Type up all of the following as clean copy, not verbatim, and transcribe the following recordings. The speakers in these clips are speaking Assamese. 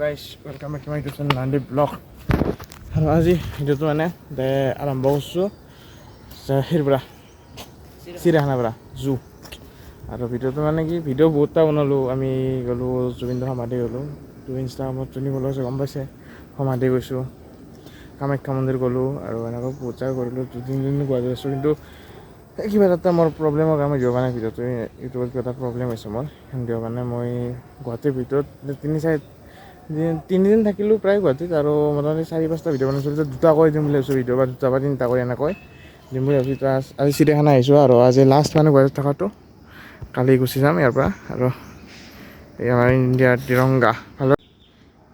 Guys welcome back to my YouTube channel Nandi blog. আৰু আজি ভিডিঅ'টো মানে আৰম্ভ কৰিছোঁ হেৰিৰ পৰা চিৰিয়াখানাৰ পৰা জু। আৰু ভিডিঅ'টো মানে কি ভিডিঅ' বহুতটা বনালোঁ। আমি গ'লোঁ জুবিনদাৰ সমাধি গ'লোঁ, তো ইনষ্টাগ্ৰামত যোনে ফ'ল' আছে গম পাইছে। সমাধি গৈছোঁ, কামাখ্যা মন্দিৰ গ'লোঁ আৰু এনেকৈ বহুত জেগা কৰিলোঁ। দুদিন গুৱাহাটীত আছোঁ, কিন্তু কিবা এটা মোৰ প্ৰব্লেমৰ কাৰণে দিব পৰা নাই ভিডিঅ'টো। ইউটিউবত কিবা এটা প্ৰব্লেম হৈছে মোৰ, দিবৰ কাৰণে মই গুৱাহাটীৰ ভিতৰত তিনিদিন থাকিলোঁ প্ৰায় গুৱাহাটীত। আৰু মোটামুটি 4-5টা ভিডিঅ' বনাইছোঁ। দুটা কৰি দিম বুলি ভাবিছোঁ ভিডিঅ', বা দুটা বা তিনিটা কৰি এনেকৈ দিম বুলি ভাবিছোঁ। আজি চিৰিয়াখানা আহিছোঁ আৰু আজি লাষ্ট মানে গুৱাহাটীত থকাটো, কালি গুচি যাম ইয়াৰ পৰা। আৰু এই আমাৰ ইণ্ডিয়াৰ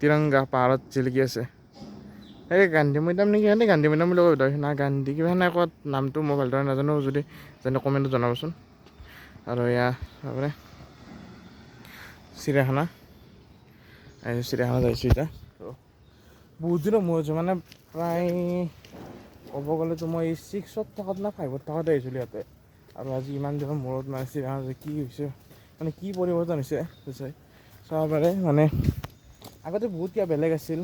তিৰংগা পাহাৰত জিলিকি আছে। এই গান্ধী মৈদাম নেকি, সিহঁতে গান্ধী মৈদাম বুলি কয় না গান্ধী কিবা সেনে ক'ত নামটো মই ভালদৰে নাজানো, যদি জানে কমেণ্টত জনাবচোন। আৰু এয়া তাৰপৰা চিৰিয়াখানা চিৰিয়াখানাত আহিছোঁ এতিয়া। বহুত দিনৰ মূৰত মানে প্ৰায় ক'ব গ'লেতো মই 6ত থকাত না 5ত থকাতে আহিছিলোঁ ইয়াতে। আৰু আজি ইমান দিনৰ মূৰত মানে চিৰিয়াখানাত কি হৈছে, মানে কি পৰিৱৰ্তন হৈছে চাব পাৰে। মানে আগতে বহুত কিবা বেলেগ আছিল,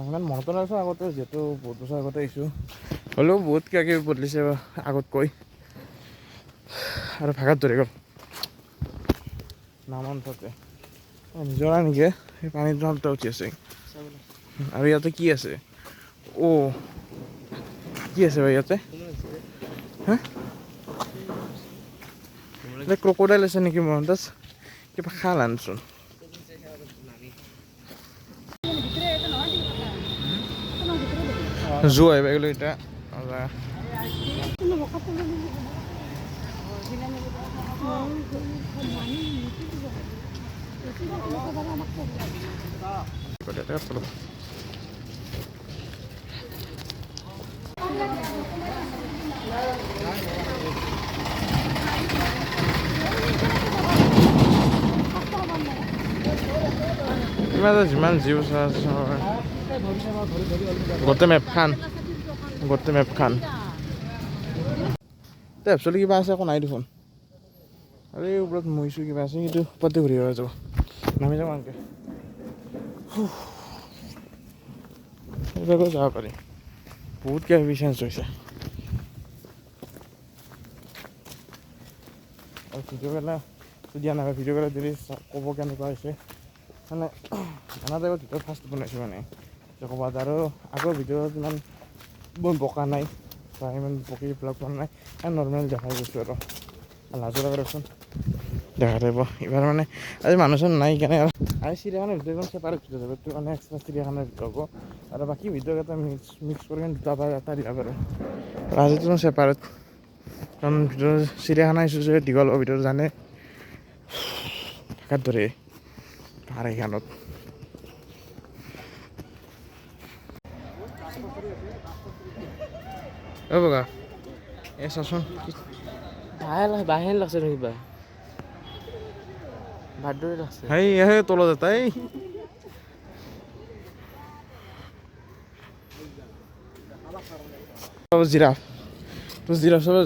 ইমান মনত নাছিল আগতে, যিহেতু বহুত বছৰ আগতে আহিছোঁ। হ'লেও বহুত কিবা কিবি বদলিছে আগতকৈ। আৰু ভাগত ধৰি গ'ল নামতে নিজৰা নেকি, সেই পানীটো শব্দ উঠি আছে। আৰু ইয়াতে কি আছে, কি আছে বাৰু ইয়াতে, হা ক্ৰক'ডাইল আছে নেকি? মোৰ তাত কিবা খাল আনচোন। জু আহিব গ'লো এতিয়া। যিমান জিও গোটেই মেপখান একচুৱেলি কিবা আছে, একো নাই দেখোন। আৰু এই ওপৰত মহিছোঁ কিবা আছে, কিন্তু ওপৰতে ঘূৰি যাব নামি যাওঁ এনেকৈ যাব পাৰি। বহুত কিবা কিবি চেঞ্জ হৈছে। আৰু ভিডিঅ'গিলা দিয়া নাই, ভিডিঅ'গিলা দিলে ক'ব কেনেকুৱা হৈছে। মানে জানা টাইপৰ ভিডিঅ' ফাৰ্ষ্ট বনাইছোঁ মানে ক'ৰবাত। আৰু আগৰ ভিডিঅ'ত ইমান বকা নাই বা ইমান বকি ব্লগ বনোৱা নাই, নৰ্মেল দেখাই গৈছোঁ। আৰু লাজো লগা ৰচোন দেখা টাইপ এইবাৰ মানে আজি মানুহ চানুহ নাই কেনে। আৰু চিৰিয়াখানাৰ ভিতৰত চেপাৰেট ভিডিঅ' যাব, এইটো মানে এক্সট্ৰা চিৰিয়াখানাৰ ভিডিঅ' হ'ব। আৰু বাকী ভিডিঅ'কেইটা মিক্স কৰি দুটা বা এটা দিব পাৰোঁ। আজিতো চেপাৰেট, কাৰণ ভিতৰত চিৰিয়াখানা আহিছোঁ যে দীঘল ভিতৰত জানে ভাগাত ধৰে আৰু এইখানত বগা এই চাচোন বাহে লাগছে নেকি কিবা ভাতদৰে লাগছে। সেই তলত এটাই জিৰাফ চাব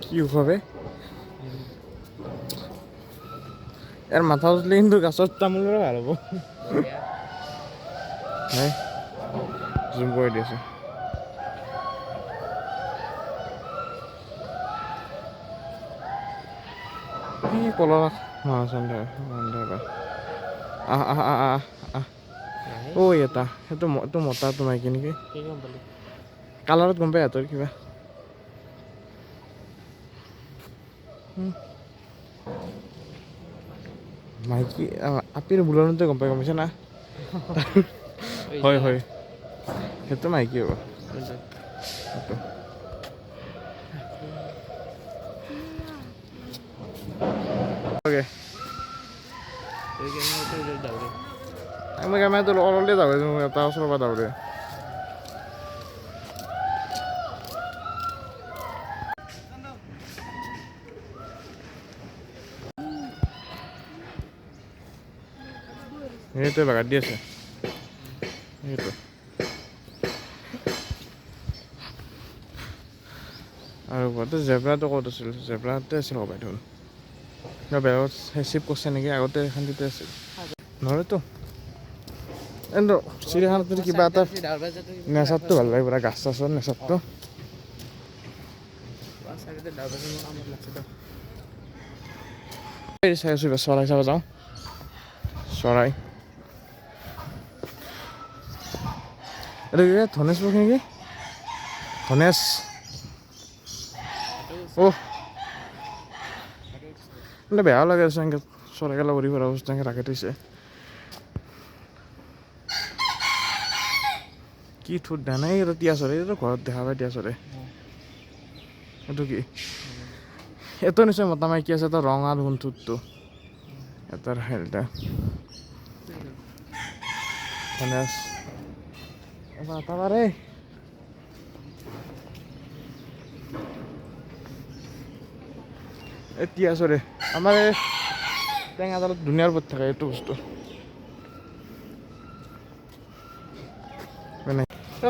কি ভাবে ইয়াৰ মাথা উঠিলে কিন্তু গাছত তামোলৰে ভাল হ'ব। জুম কৰি দি আছোঁ। কলৰ এটা সেইটো মতাটো মাইকি নেকি, কালাৰত গম পাই সিহঁতৰ কিবা মাইকী আপিৰ বুলনতে গম পাইছে না। হয় সেইটো মাইকী হ'ব। মই কেমেৰাটো অললে যাব এটা ওচৰৰ পৰা যাবলৈ। সেইটোৱে বাগাত দি আছে সেইটো। আৰু জেব্ৰাটো ক'ত আছিল, জেব্ৰাতে আছিল হ'ব দেখোন। বেলেগত চিফ কৰিছে নেকি আগতে শান্তিতে আছিল নহ'লেতো কিন্তু চিৰিয়াখানাত যদি কিবা এটা নেচাৰটো ভাল লাগে পুৰা গাছ চাছৰ নেচাৰটো চাই আছোঁ চৰাই চাব যাওঁ চৰাই এইটো কি ধনেশ পক্ষী নেকি ধনেশ বোলে বেয়াও লাগে আছে এনেকৈ চৰাইগেলা উৰি ফুৰা বস্তু এনেকৈ ৰাখি থৈছে কি ঠোঁট দেখা নাই এইটো তিয়া চৰাই এইটো ঘৰত দেখা পাই তিয়া চৰাই এইটো কি এইটো নিশ্চয় মতা মাইকী আছে এটা ৰঙা দেখোন ঠোঁটটো এটাৰ হেৰিটা ধনেশ এটা পাৰে এতিয়া চৰে আমাৰ এই টেঙাডালত ধুনীয়াৰ ওপৰত থাকে এইটো বস্তু মানে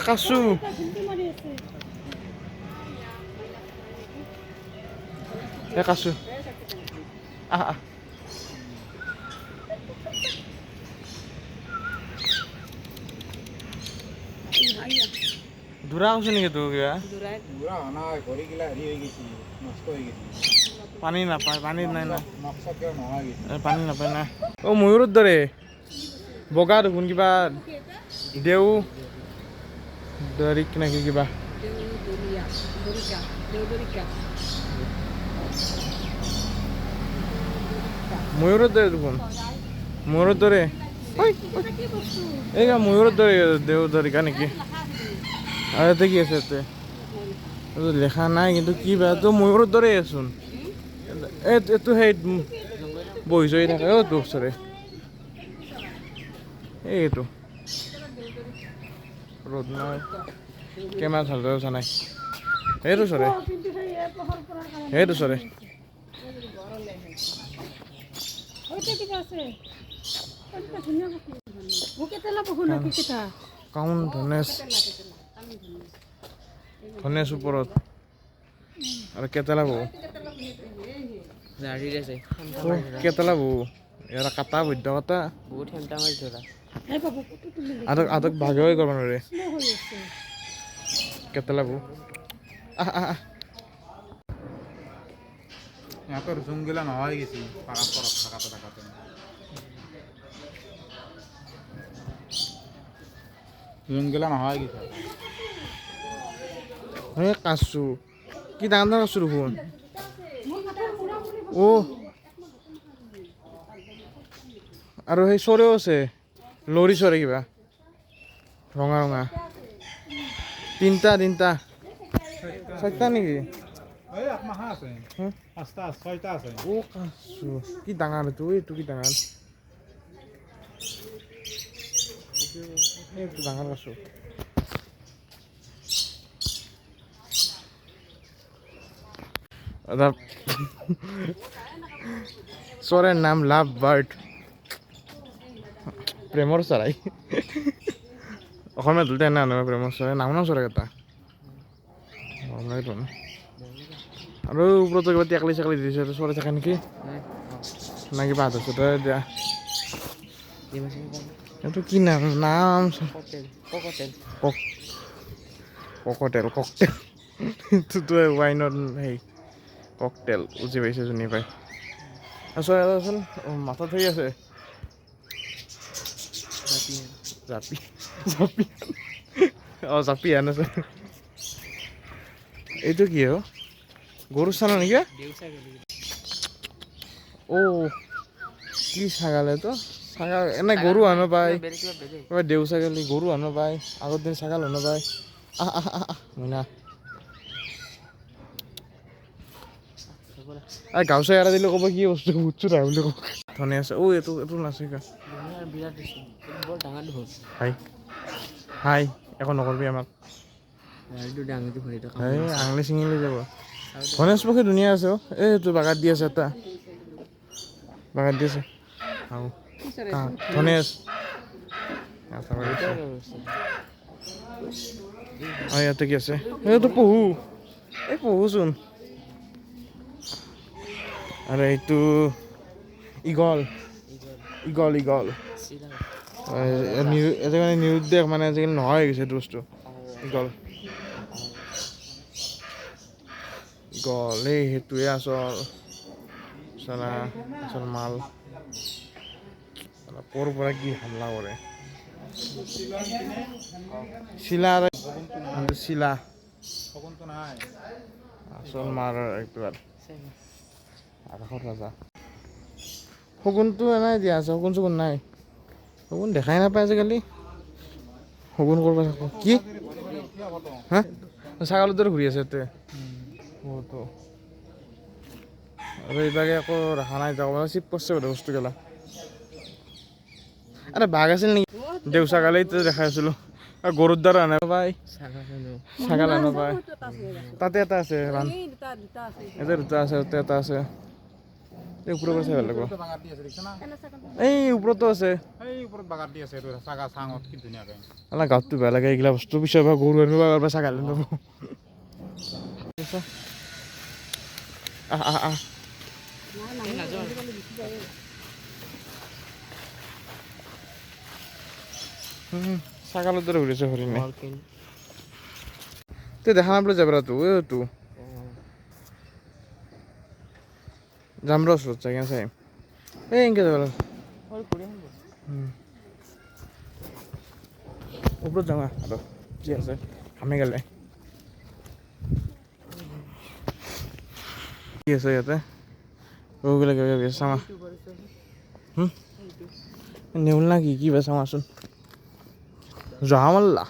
কাচু কাচু আহ ধুৰা কৈছে নেকি তোৰ কিবা পানী নাপায় পানী নাই না পানী নাপায় না অ ময়ূৰৰ দৰে বগা দেখোন কিবা দেও দৰিক নেকি কিবা ময়ূৰৰ দৰে দেখোন ময়ূৰৰ দৰে এই ময়ূৰৰ দৰে দেও দৰিকা নেকি আৰু ইয়াতে কি আছে ইয়াতে লেখা নাই কিন্তু কি বা তো ময়ূৰৰ দৰে চোন এইটো সেই বহি চহি থাকে অ তোৰ ওচৰে এইটো ৰ'দ নাই কেমেৰা ভালদৰে উঠা নাই সেইটো চৰে সেইটো চৰে কাউন ধনেশ ধনেশ ওপৰত আৰু কেটেলা বহু কেটেলা বহু ইয়াৰ কাটা বৈদ্য কটা বহুত হেমটা মাৰি ধৰা আধক ভাগেই কৰিব নোৱাৰে কেটেলা বহু ইহঁতৰ জুমগিলা নহয় গেছি পাৰাত থাকাতে থাকাতে জুমগিলা নহয় গেছি এই কাচু কি ডাঙৰ ডাঙৰ কাচু দেখোন অ আৰু সেই চৰেও আছে লৰি চৰে কিবা ৰঙা ৰঙা তিনিটা চাৰিটা নেকি অ কাচু কি ডাঙৰ এইটো কি ডাঙৰ এইটো ডাঙৰ কাচু চৰাইৰ নাম লাভ বাৰ্ড প্ৰেমৰ চৰাই অসমীয়া দুটাই না প্ৰেমৰ চৰাই নাম ন চৰাইকেইটা আৰু ওপৰতো কিবা টেকলি চেকলি দিছে চৰাই থাকে নেকি না কিবা হাতৰ চৰাই দিয়া এইটো কি নাম ককটেল এইটোতো ৱাইনৰ সেই ককটেল বুজি পাইছে যোনে পাই চৰাই এটাচোন মাথাত ধৰি আছে জাপি অঁ জাপি আন আছে এইটো কি অ গৰু চানা নেকি অ কি ছাগাল এইটো ছাগাল এনে গৰু আনিব পায় দেউ ছাগলী গৰু আনিব পায় আগৰ দিন ছাগাল আনিব পায় মইনা গাঁও চাই এৰা দিলে ক'ব কি বস্তু বুটছো নাই বুলি ক'ব ধনে আছে অ এইটো নাচিকা হাই একো নকৰবি আমাক আঙুলি চিঙিলি যাব ধনেশ পক্ষী ধুনীয়া আছে অ এইটো বাগাত দি আছে এটা বাগাত দি আছে ধনেশ ইয়াতে কি আছে এইটো পহু এই পহুচোন আৰু এইটো ইগল ইগল ইগল আজিকালি নিৰুদ্দেশ মানে আজিকালি নোহোৱা হৈ গৈছে এইটো বস্তু ইগল ইগল এই সেইটোৱে আচল মাল ক'ৰ পৰা কি হামলা কৰে চিলা চিলা শগুনটো নাই আচল মাৰ একবাৰ আকাশত ৰাজা শগুনটো নাই দিয়া আছে শগুন চগুন নাই শগুন দেখাই নাপায় আজিকালি শগুন কৰিব কি হা ছাগলৰ দৰে ঘূৰি আছে ইয়াতে বহুতো আৰু এইভাগে একো ৰখা নাই যাব চিপ কৰিছে বোধ বস্তুগিলা আৰে বাঘ আছিল নেকি দেউ ছাগালে দেখাই আছিলোঁ আৰু গৰুৰ দ্বাৰা আনে পাই ছাগাল আনে পাই তাতে এটা আছে ইয়াতে দুটা আছে তাতে এটা আছে এই ওপৰৰ পৰা চাই ভাল লাগিব বাগাৰ দি আছে দেখিছা না এই ওপৰতো আছে এই ওপৰত বাগাৰ দি আছে এইটো চাগা চাঙত কি ধুনীয়াকে আমাৰ গাঁৱতটো বেয়া লাগে এইগিলা বস্তু পিছৰ পৰা গৰু আনিব পৰা ছাগাল আনিব ছাগালৰ দৰে ঘূৰিছে হৰিণে তই দেখা নাপালো জেবৰাটো এইটো যাম ৰ ওচৰত চাই চাই এই এনেকৈ যাব লাগে ওপৰত যাওঁ আৰু কি আছে ঘামে গেলে কি আছে ইয়াতে ৰৌবিলাক কিবা চাওঁ নেউল না কি বা চাওঁচোন জহা মাল্লা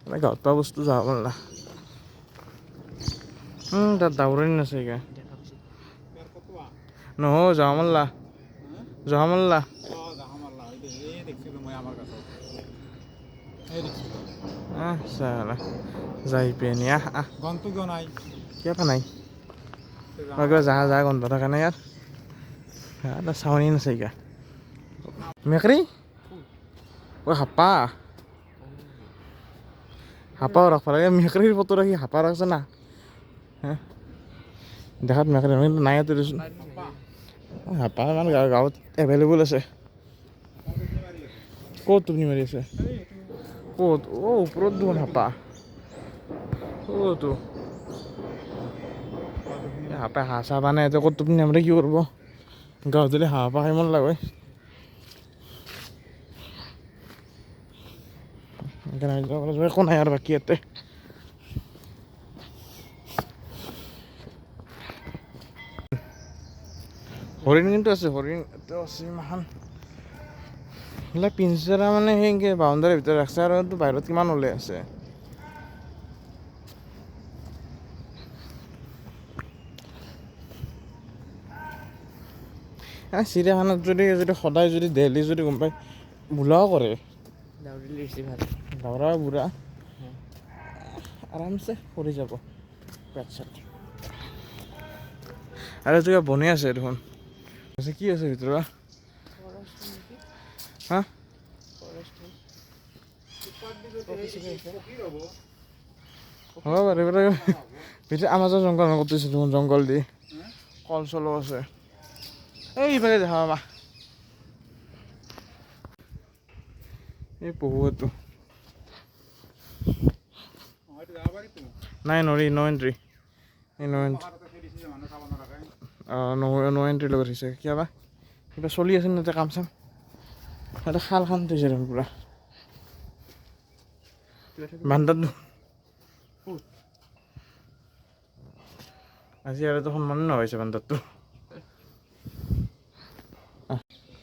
মানে গাঁৱত পোৱা বস্তু জহা মাল্লা তাত দাউৰণি আছে একে নহয় জহা মাল্লা চালা যাই পেনি গনটো কিয় নাই কিয় নাই কিবা যাহা গন্ধ থাকে নাই ইয়াৰ চাউনি নাছে এতিয়া মেকৰি ঐ হাপা ৰাখবা লাগে মেকৰিৰ ফটো ৰাখি হাপা ৰাখছে না দেখাত মেকৰি কিন্তু নাই ইয়াতে দেচোন হাপা মানে গাঁৱত এভেইলেবল আছে ক'ত টোপনি মাৰি আছে ক'ত ওপৰত দেখোন হাপা ক'তো হাপাই হাঁহ চাহ বানে এতিয়া ক'ত টোপনি নামাৰে কি কৰিব গাঁৱত যদি হাঁহ পা খাই মন লাগে একো নাই আৰু বাকী ইয়াতে হৰিণ কিন্তু আছে হৰিণ এটাও আছে ইমান এইবিলাক পিঞ্জৰা মানে সেনেকৈ বাউণ্ডাৰীৰ ভিতৰত ৰাখছে আৰু বাহিৰত কিমান ওলাই আছে চিৰিয়াখানাত যদি সদায় যদি ডেইলি যদি গম পাই বোলাও কৰে দাউৰা বুঢ়া আৰামছে কৰি যাব পেট চেট আৰু কিবা বনাই আছে দেখোন কি আছে ভিতৰত হা হ'ব বাৰু এইবিলাক ভিতৰত আমাজন জংঘল কৰিছে দেখোন জংঘল দি কল চলো আছে এইভাগে দেখা পাবা এই পহুৱাটো নাই নৰি ন এণ্ট্ৰি এই ন এণ্ট্ৰি ন এণ্ট্ৰি লগত হৈছে কিবা কিবা চলি আছে ন কাম চাম সিহঁতে খাল খান থৈছে দেখোন পুৰা বান্দাৰটো আজি আৰু তো সন্মান নহৈছে বান্দাৰটো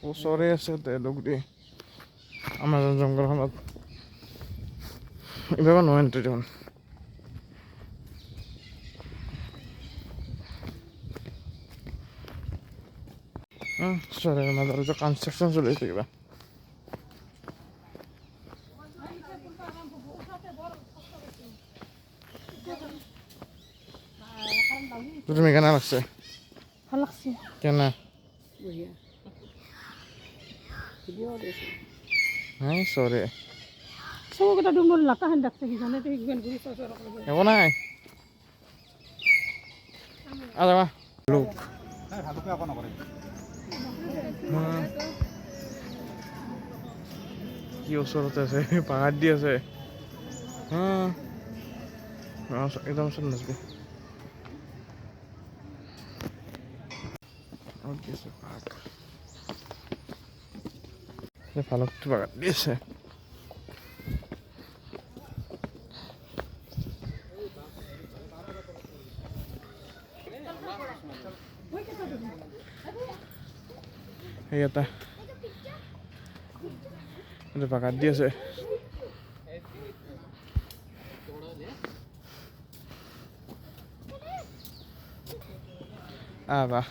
ওচৰে আছে তেওঁলোক দি আমাজন জংঘলখনত এইবাৰ ন এণ্ট্ৰি দেখোন চৰাইৰ মাজত যে কনষ্ট্ৰাকশ্যন চলি আছে কিবা তুমি কেনে লাগছে ভাল লাগছে কেনে নাই চৰে চবকেইটা ডুমল লাকাহান ডাকছে কিজানে তে কিমান গুৰি চচৰ কৰিব একো নাই যাবা ভালুকে একো নকৰে কি ওচৰতে আছে পাহাৰ দি আছে একদম ওচৰত নাচবো ভালকটো পাহাৰ দি আছে এই এটা পাকাত দি আছে বাহ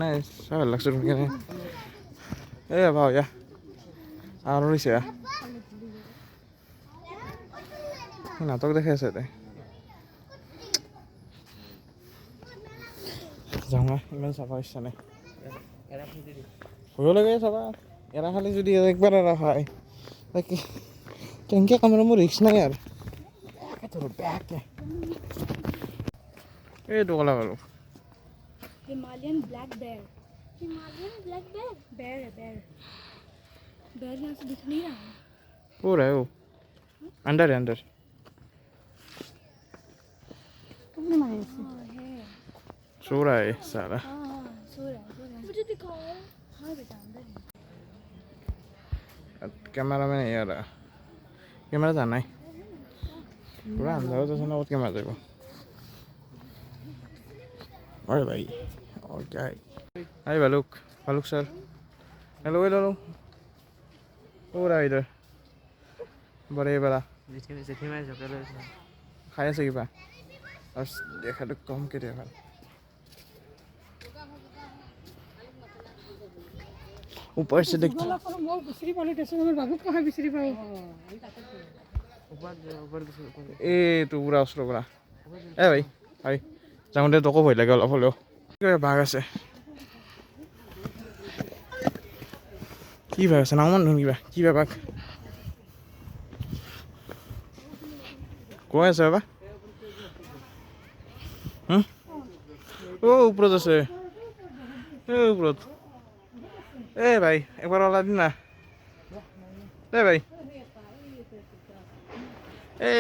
নাই চাই ভাল লাগছে তুমি ভাও ya আৰু ৰৈছে নাটক দেখাই আছে তাই যাওঁ ইমান চাব ইচ্ছা নাই ভয়ো লাগে চাবা এৰা খালি যদি একবাৰ এৰা খায় তাকে কেনেকৈ কামৰা মোৰ ৰিক্স নাই আৰু বেয়াকে এইটো ক'লা বাৰু Himalayan black bear Himalayan black bear bear है बेयर बेयर यहाँ से दिख नहीं रहा है हो रहा है वो अंदर है अंदर तुमने मारे इसे है सो रहा है सारा हाँ सो रहा है मुझे दिखाओ हाँ बेटा अंदर है कैमरा में नहीं आ रहा कैमरा जाना है पूरा अंदर हो तो सुना वो कैमरा देखो अरे भाई और क्या है हाय भालुक भालुक सर हेलो हेलो हो रहा है इधर बड़े बड़ा खाई আছে কিবা আৰু দেখাটো কমকে দেখা ऊपर से देख मोर बिसरी पालो टेस्ट में बाबू कहाँ बिसरी पाओ ए तो पूरा असलो पूरा ए भाई भाई যাওঁতে তোকো ভয় লাগে অলপ হ'লেও বাঘ আছে কি বাঘ আছে নাম মান কিবা কিবা বাঘ কৈ আছে বাবা ওপৰত আছে ওপৰত ভাই একবাৰ ওলাই দিন না ভাই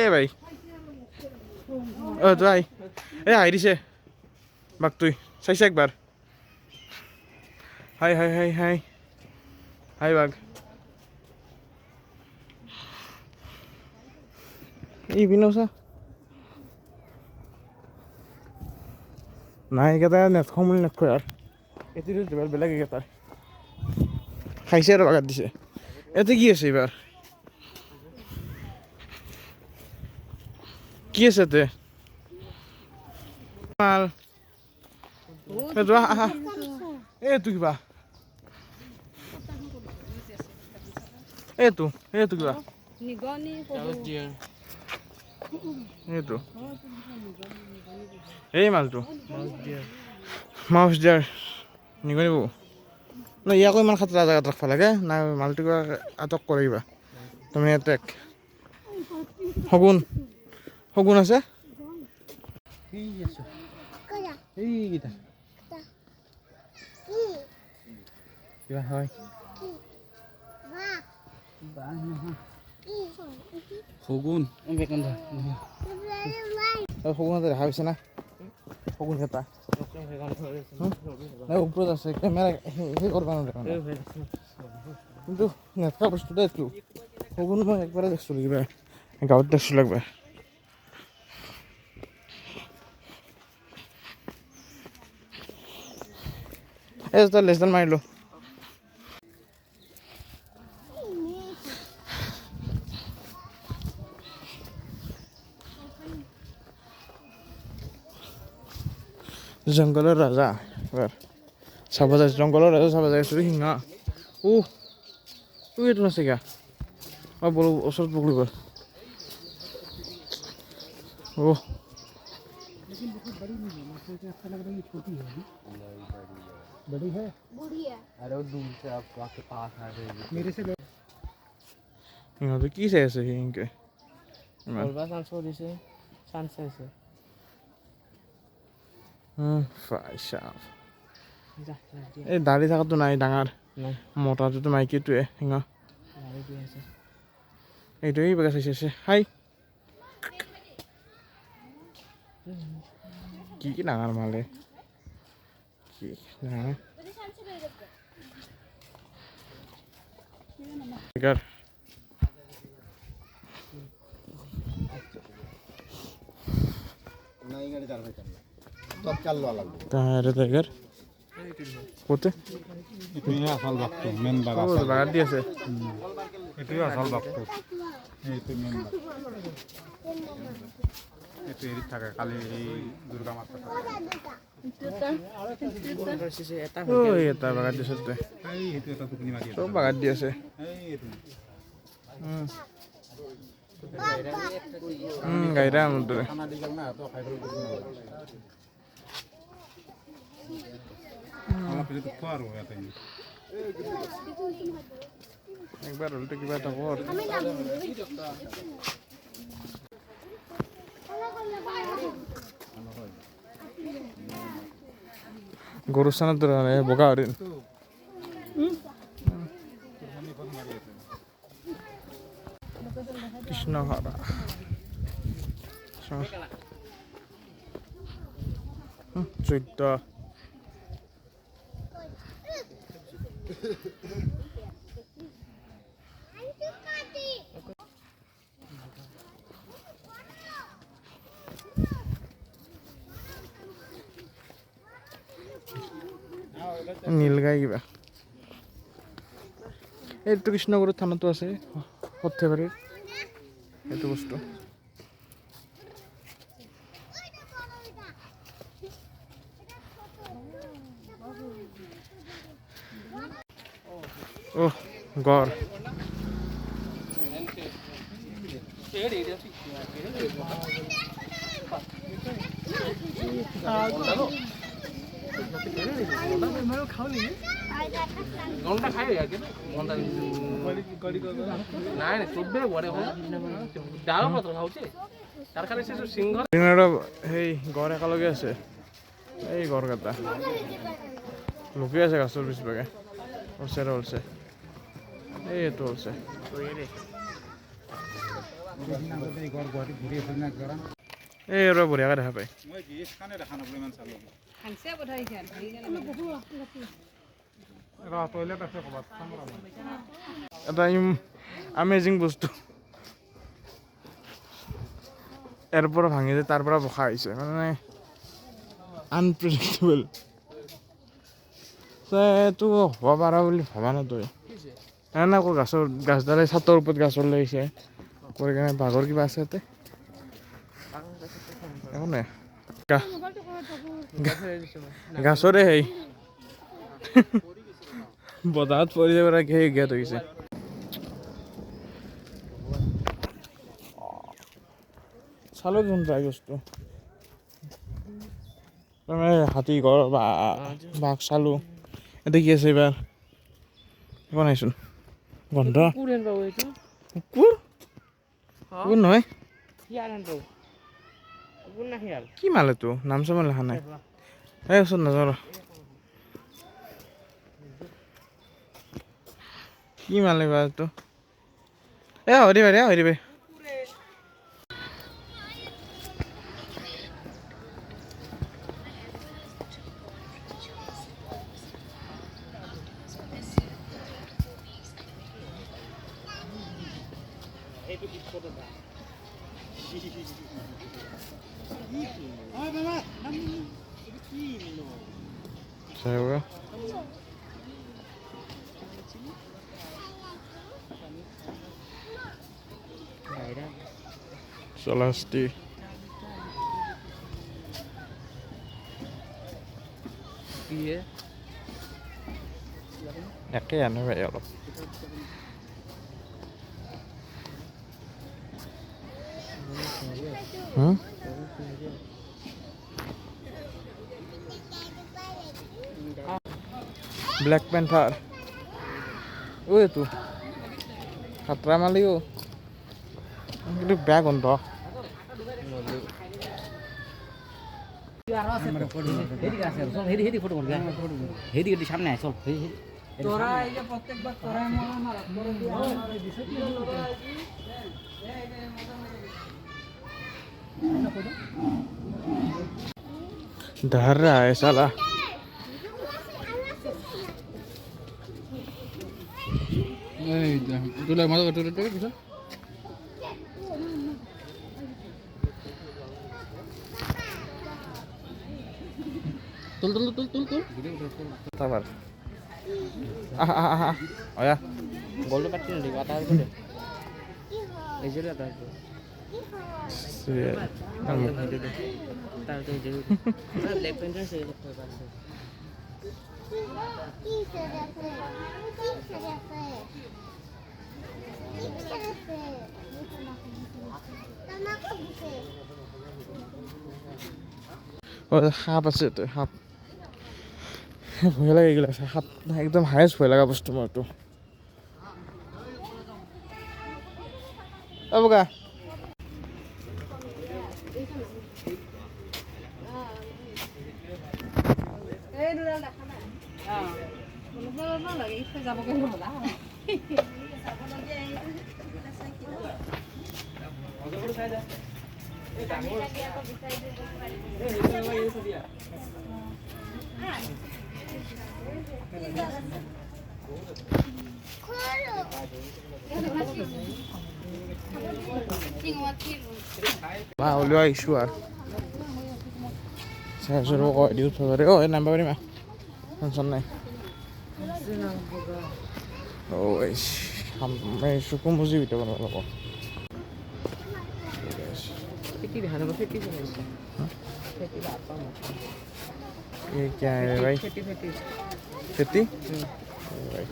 ভাই যাই হাই দিছে বাঘ তুই চাইছে একবাৰ হাই হাই হাই হাই হাই বাঘ এই বিনৌচা নাই এইকেইটা নেটখন বুলি নেটখয় আৰু এটিটো বেলেগ এইকেইটাৰ খাইছে আৰু বাগাত দিছে ইয়াতে কি আছে এইবাৰ কি আছে ইয়াতে মাল আহা এইটো কিবা এইটো কিবা এইটো এই মালটো মাউচ দিয়াৰ নিগনিব ন ইয়াকো ইমান খাতৰা জেগাত ৰাখিব লাগে না মালটো কিবা আটক কৰে কিবা তুমি এটেক শগুন আছে কিবা হয় শগুন শগুন দেখা পাইছে না শগুন এটা ওপৰত আছে কেমেৰা সেই কৰিব নোৱাৰে কিন্তু নেটকা বস্তু দে এইটো শগুন মই একবাৰে দেখিছিলোঁ কিবা গাঁৱত দেখিছিলোঁ একবাৰ তই লেছডাল মাৰিলোঁ জংঘলৰ ৰাজা এবাৰ চাব যায় জংঘলৰ ৰাজা চাব যায় সিংহা এইটো আছে কিয়া বলো ওচৰত পকৰি গ'ল बड़ी है बूढ़ी है अरे वो दूर से आपके पास आ गई मेरे से ইহঁতে কি চাই আছে সিংকে ইমান বলবা চান্স দিছে চান্স আছে ফাইচাপ যা এই দাড়ি থাকাটো নাই ডাঙৰ নাই মোটাটোতো মাইকীটোৱে সিংহ লাৰি দি আছে এইটোৱেই বেগা চাইছে হাই কি কি ডাঙৰ মালে কি ডাঙৰ টাইগাৰ তাহারে টাইগার কোতে এটুই আসল বাক্ত মেন বাগ ও বাগাত দি আছে এটুই আসল বাক্ত এইটো মেন বাগ এটু এৰি থাকে কালি এই দুৰ্গা মাতা কৰিছে এটা ও এটা বাগাত দি আছে এই এইটো এটা টুকুনি মাৰি আছে সব বাগাত দি আছে এই এইটো গাইরা মধ্যে খানা দি গেল না তো খাই গেল আমার পেলে তো খাওয়ার হয় তাই একবার উল্টে কিবা এটা কর গরু সানা তো বগা হরিণ কৃষ্ণহারা চৈত্য নীলগাই কিবা এইটো কৃষ্ণগুৰু থানাতো আছে সৰ্থেবাৰীৰ এইটো বস্তু ওহ গড় ঘন্টা খাই ঘন্টা নাই চোদ্দে বড়ে ডাল পত্র খাওছে তার খালি সে সিংহ সেই গড় একেলগে আছে এই গড় কেইটা লুকি আছে গাছৰ পিছভাগে ওলছে ওলছে এইটো ওলছে এই আৰু বঢ়িয়াকৈ দেখা পায় মই গেছ কানে দেখা নাপালো ইমান চালো টয়লেট আছে ক'ৰবাত এটা আমেজিং বস্তু ইয়াৰ পৰা ভাঙি যায় তাৰ পৰা বসা আহিছে মানে আনপ্ৰেডিক্টেবল এইটো হ'ব পাৰা বুলি ভবা নাই তই এনে আকৌ গাছডালে ছাতৰ ওপৰত গাছৰ লাগিছে কৰি কেনে বাঘৰ কিবা আছে ইয়াতে একো নাই গাছৰে সেই বতাহত পৰি যাব সেই গেট হৈছে চালো দেখোন ট্ৰাই বস্তু হাতী ঘৰ বা বাঘ চালো এতিয়া কি আছে এইবাৰ একো নাইচোন গন্ধ কুকুৰ বাবু এইটো কুকুৰ কুকুৰ নহয় হিয়াল হেন বাবু কুকুর না হিয়াল কি মাল এইটো নাম চাম লেখা নাই এই ওচৰত নাযাওঁ কি মাল এইবাৰ এইটো হৰি বাই Saya Selasti iya Yakin ya Allah black panther ঐ এইটো খাতৰা মালি অ' কিন্তু বেয়া গোন্ধ সামনে চল তোরা এই যে প্রত্যেকবার তোরাই মরা মারা डर रहा है साला তুলে মজা তুলে তুলে কিছু তুল তুল তুল তুল তুল sabar oh ya গোলটা পাচ্ছি না কথা বলে এই যে কথা তার তো যে ব্ল্যাক পেন্টার সে করতে পারছে oh সাপ আছে তো সাপ ভয় লাগে এগুলা সাপ একদম হায়েস্ট ভয় লগা বস্তু মোৰ এইটো বগা উলিওৱা আহিছোঁ আৰু চাৰ্জাৰ কয় দিওঁ থৈ অ' এই নাম্বাৰ পাৰিম টেনশ্যন নাই অ' চকু মুজি ভিতৰত বনাব লাগিব फेटी दिखाना बस फेटी से फेटी बात पाऊँ ये क्या है भाई फेटी फेटी खेती भाई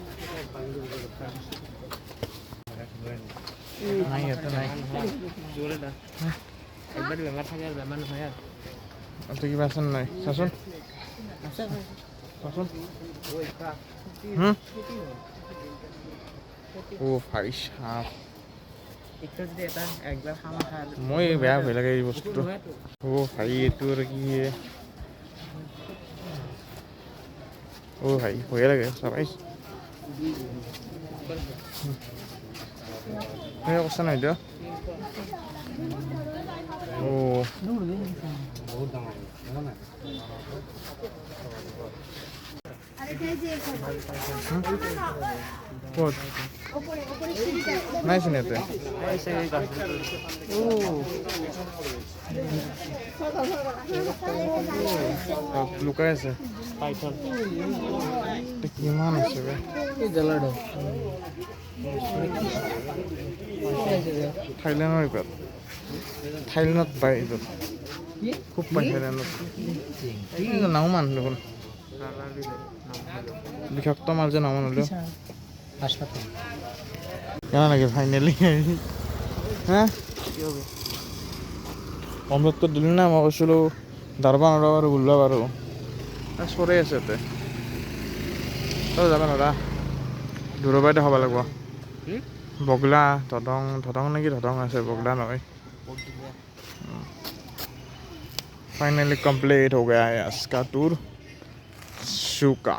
नहीं है तो नहीं जोरे दा एक बार बेमार था यार बेमार नहीं यार तो की बात सुन नहीं सासुन सासुन ओ भाई साहब एक तो देता एक बार खाना खा মই বেয়া ভয় লাগে এই বস্তুটো ও ভাই এইটো আৰু কি ও ভাই ভয় লাগে সবাই এই অৱস্থা নাই দিয় ও বহুত ডাঙৰ জানা ক'ত নাই চিনি ইয়াতে ऐसे ही कर লুকাই আছে पाइथन এইটো কিমান আছে বে ये जलाडो থাইলেণ্ডৰ এইবাৰ থাইলেণ্ডত পায় এইটো খুব পায় থাইলেণ্ডত নাও মান দেখোন বিষাক্ত মাল যে নাও হ'লেও হাসপাতাল কেমন লাগে ফাইনেলি হ্যাঁ অমৃত তো দিলি না মই কৈছিলোঁ দাৰবা নৰা বাৰু গুল্লা বাৰু চৰে আছে তে তই যাবা নৰা দূৰৰ পৰাই দেখাব লাগিব বগলা ধদং নেকি ধদং আছে বগলা নহয় फाइनली कंप्लीट हो गया है आज का टूर शू का